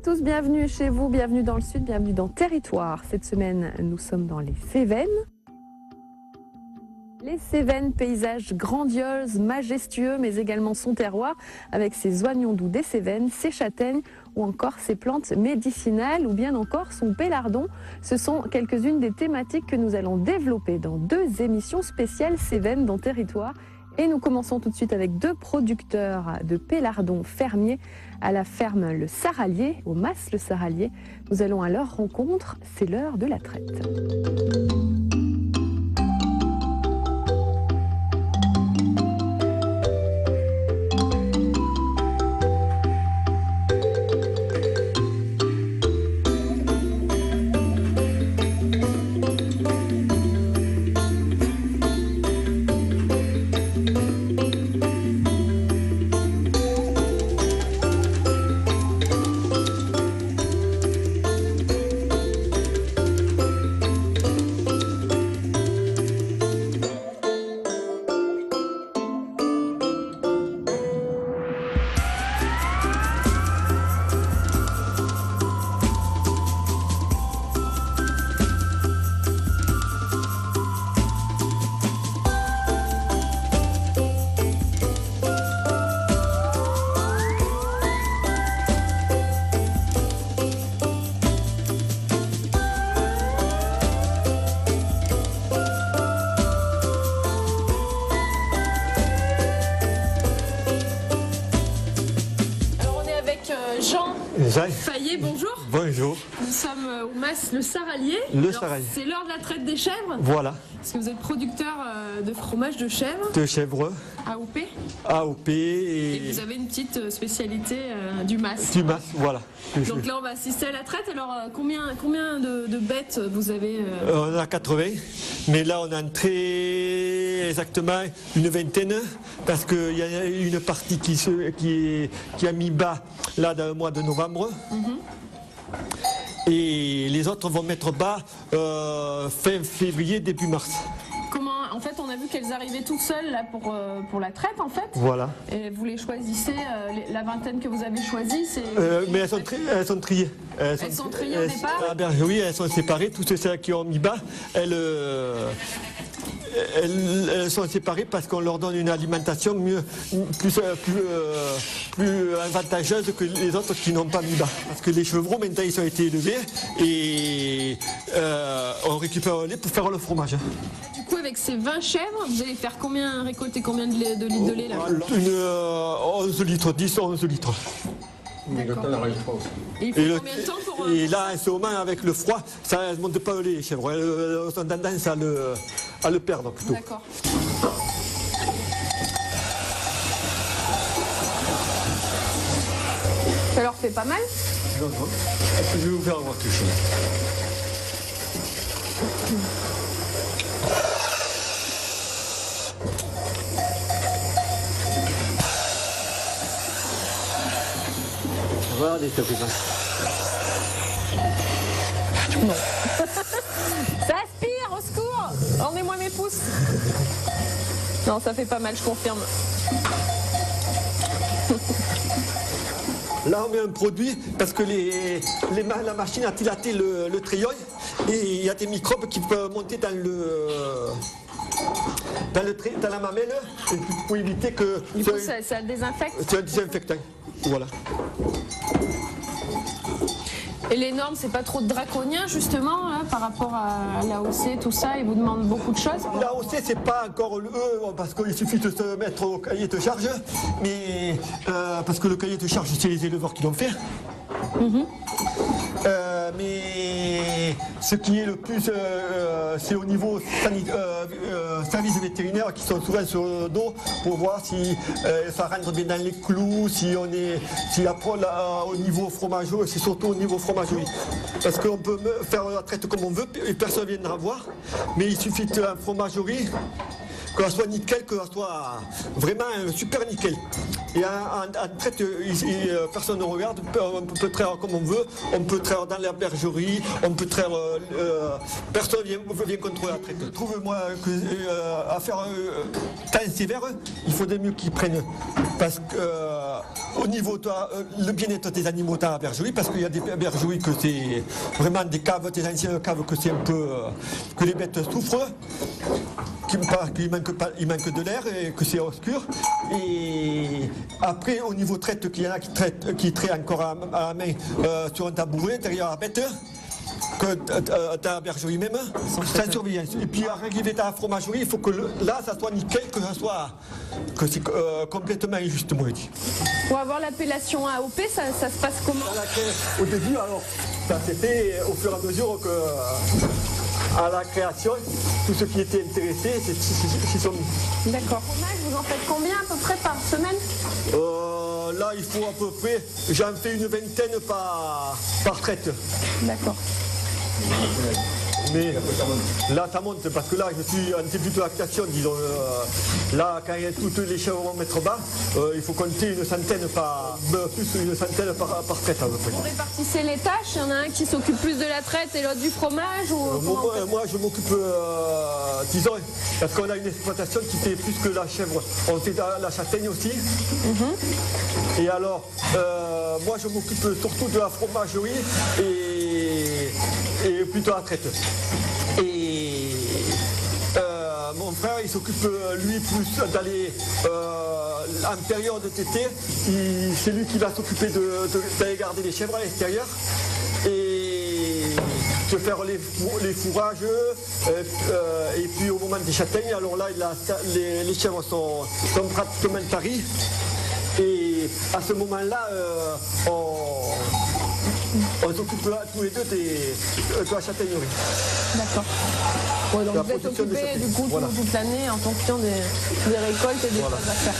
tous, bienvenue chez vous, bienvenue dans le Sud, bienvenue dans Territoire. Cette semaine, nous sommes dans les Cévennes. Les Cévennes, paysage grandiose, majestueux, mais également son terroir, avec ses oignons doux des Cévennes, ses châtaignes ou encore ses plantes médicinales ou bien encore son pélardon. Ce sont quelques-unes des thématiques que nous allons développer dans 2 émissions spéciales Cévennes dans Territoire. Et nous commençons tout de suite avec 2 producteurs de pélardon fermiers à la ferme Le Sarralier, au Mas Le Sarralier. Nous allons à leur rencontre, c'est l'heure de la traite. Jean Fayet, bonjour. Bonjour. Nous sommes au Mas Le Sarralier. Le Sarralier. C'est l'heure de la traite des chèvres. Voilà. Parce que vous êtes producteur de fromage de chèvre. De chèvre. AOP. AOP Et vous avez une petite spécialité du Mas. Du Mas, voilà. Donc là, on va assister à la traite. Alors, combien de bêtes vous avez On a 80, mais là, on a très exactement une vingtaine, parce qu'il y a une partie qui a mis bas là dans le mois de novembre. Et les autres vont mettre bas fin février, début mars. En fait, on a vu qu'elles arrivaient toutes seules là pour la traite, en fait. Voilà. Et vous les choisissez, la vingtaine que vous avez choisie, c'est... mais elles sont triées. Elles sont triées au départ oui, elles sont séparées. Toutes celles qui ont mis bas, elles sont séparées parce qu'on leur donne une alimentation plus avantageuse que les autres qui n'ont pas mis bas. Parce que les chevreaux, maintenant, ils ont été élevés et on récupère le lait pour faire le fromage. Du coup, avec ces 20 chèvres, vous allez faire récolter combien de litres de lait là? 11 litres, 10-11 litres. Et il faut combien de temps pour... Et là, en ce moment, avec le froid, ça ne monte pas le lait, les chèvres. Elles ont tendance à le perdre plutôt. D'accord. Ça leur fait pas mal? Non. Je vais vous faire voir quelque chose. Regardez, ça fait ça. Non. Ça aspire, au secours! Rendez-moi mes pouces. Non, ça fait pas mal, je confirme. Là, on met un produit parce que la machine a dilaté le trioil et il y a des microbes qui peuvent monter dans la mamelle pour éviter que... Du coup, ça désinfecte? C'est un désinfectant, voilà. Et les normes, c'est pas trop draconien justement hein, par rapport à l'AOC, tout ça, ils vous demandent beaucoup de choses? L'AOC, c'est pas encore parce qu'il suffit de se mettre au cahier de charge, mais parce que le cahier de charge, c'est les éleveurs qui l'ont fait. Mais ce qui est le plus, c'est au niveau services vétérinaires qui sont souvent sur le dos pour voir si ça rentre bien dans les clous, si au niveau fromagerie, c'est surtout au niveau fromagerie. Parce qu'on peut faire la traite comme on veut et personne ne viendra voir, mais il suffit de la fromagerie, que ça soit nickel, que ça soit vraiment super nickel. Et en traite, personne ne regarde, on peut traire comme on veut, on peut traire dans la bergerie, on peut traire, personne ne vient contrôler la traite. Trouve-moi à faire tant sévères, il faudrait mieux qu'ils prennent. Parce que au niveau de le bien-être des animaux dans la bergerie, parce qu'il y a des bergeries que c'est vraiment des caves, des anciennes caves que c'est un peu que les bêtes souffrent, qu'il manque de l'air et que c'est obscur. Et après au niveau traite, qu'il y en a qui traitent encore à la main sur un tabouret derrière la bête. Que dans la bergerie même, sans surveillance. Et puis arrivé dans la fromagerie, il faut que là, ça soit nickel, que c'est complètement injuste, moi je dis. Pour avoir l'appellation AOP, ça se passe comment? Au début, alors, ça s'est fait au fur et à mesure que, à la création, tous ceux qui étaient intéressés s'y sont mis. D'accord. Vous en faites combien à peu près par semaine? Là, il faut à peu près, j'en fais une vingtaine par traite. D'accord. Mais là, ça monte parce que là, je suis en début de lactation, disons. Là, quand il y a toutes les chèvres vont mettre bas, il faut compter une centaine par traite à peu près. Vous répartissez les tâches, il y en a un qui s'occupe plus de la traite et l'autre du fromage ou moi, je m'occupe, disons, parce qu'on a une exploitation qui fait plus que la chèvre. On fait la châtaigne aussi. Et alors, moi, je m'occupe surtout de la fromagerie et plutôt la traite. Et mon frère, il s'occupe, lui, plus d'aller en période d'été. C'est lui qui va s'occuper d'aller garder les chèvres à l'extérieur et de faire les fourrages. Et puis au moment des châtaignes, alors là, les chèvres sont pratiquement taries. Et à ce moment-là, on s'occupe tous les deux de la châtaignerie. D'accord. Ouais, donc vous êtes occupé du coup toute l'année en fonction des récoltes et des choses à faire.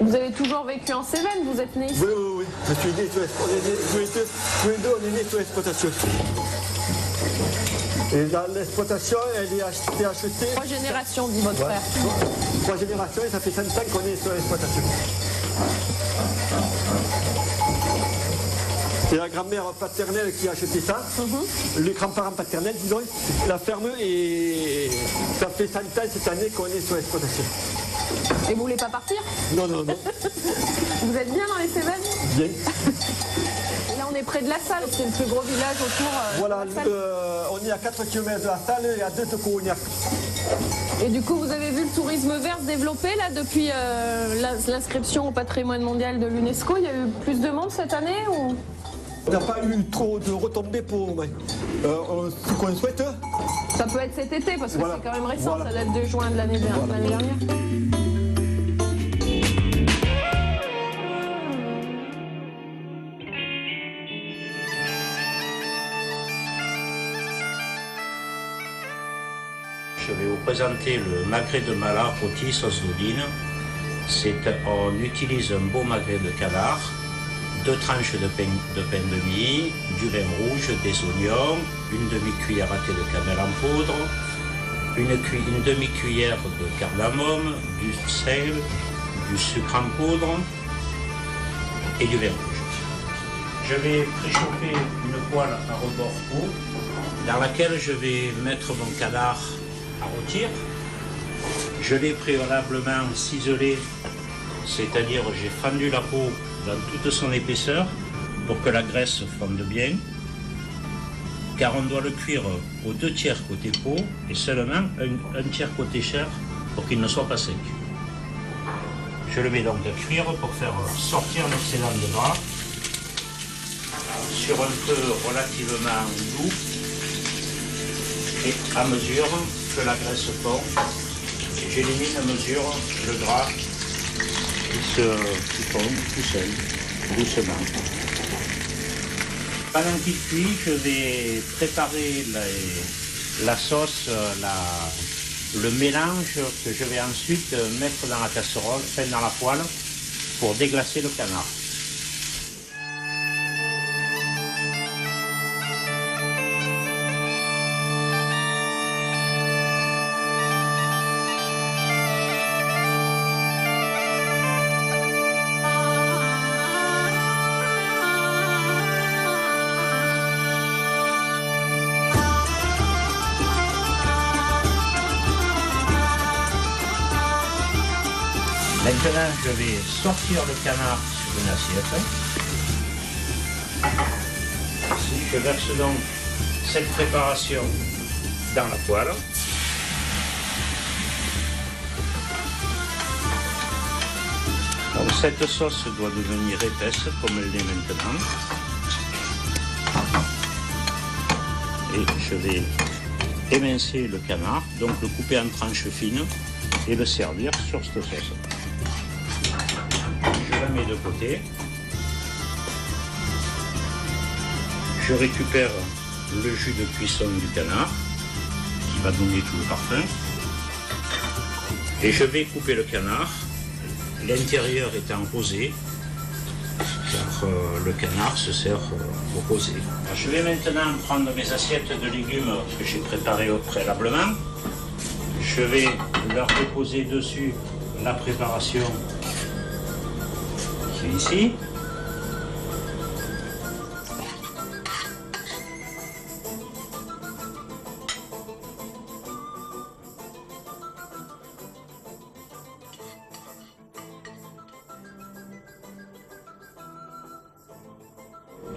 Vous avez toujours vécu en Cévennes, vous êtes né ici? Oui. Je suis né sur l'exploitation. Tous les deux, on est nés sur l'exploitation. Et l'exploitation, elle est achetée. 3 générations, dit votre frère. 3 générations et ça fait 5 ans qu'on est sur l'exploitation. C'est la grand-mère paternelle qui a acheté ça, les grands-parents paternels, disons, la ferme, et ça fait 100 ans cette année qu'on est sur l'exploitation. Et vous voulez pas partir? Non. Vous êtes bien dans les Cévennes? Bien. Et là, on est près de la Salle, c'est le plus gros village autour. Voilà, on est à 4 km de la Salle et à 2 de Corognac. Et du coup, vous avez vu le tourisme vert se développer là depuis l'inscription au patrimoine mondial de l'UNESCO? Il y a eu plus de monde cette année ou... On n'a pas eu trop de retombées pour ce qu'on souhaite. Ça peut être cet été parce que c'est quand même récent, ça date de juin de l'année dernière. Je vais vous présenter le magret de Mala rôti sauce d'Odine. On utilise un beau magret de canard, 2 tranches de pain de mie, du vin rouge, des oignons, une demi-cuillère à thé de cannelle en poudre, une demi-cuillère de cardamome, du sel, du sucre en poudre et du vin rouge. Je vais préchauffer une poêle à rebord haut dans laquelle je vais mettre mon canard à rôtir. Je l'ai préalablement ciselé, c'est-à-dire j'ai fendu la peau dans toute son épaisseur pour que la graisse fonde bien, car on doit le cuire aux 2 tiers côté peau et seulement un tiers côté chair pour qu'il ne soit pas sec. Je le mets donc à cuire pour faire sortir l'excédent de gras sur un feu relativement doux et à mesure que la graisse fond, j'élimine à mesure le gras qui fond tout seul, doucement. Pendant qu'il cuit, je vais préparer la sauce, le mélange que je vais ensuite mettre dans la casserole, enfin dans la poêle, pour déglacer le canard. Maintenant, je vais sortir le canard sur une assiette. Ici, je verse donc cette préparation dans la poêle. Donc, cette sauce doit devenir épaisse comme elle l'est maintenant. Et je vais émincer le canard, donc le couper en tranches fines et le servir sur cette sauce. Je la mets de côté. Je récupère le jus de cuisson du canard qui va donner tout le parfum. Et je vais couper le canard, l'intérieur étant rosé, car le canard se sert au rosé. Je vais maintenant prendre mes assiettes de légumes que j'ai préparées préalablement. Je vais leur déposer dessus la préparation qui est ici.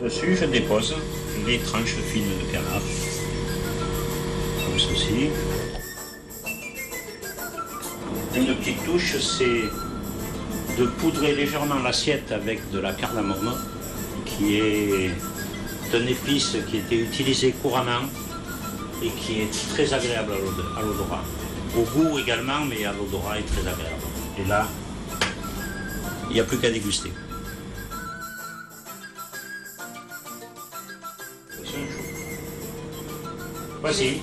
Dessus, je dépose les tranches fines de canard, comme ceci. Une petite touche, c'est de poudrer légèrement l'assiette avec de la cardamome, qui est une épice qui était utilisée couramment et qui est très agréable à l'odorat. Au goût également, mais à l'odorat est très agréable. Et là, il n'y a plus qu'à déguster. Voici.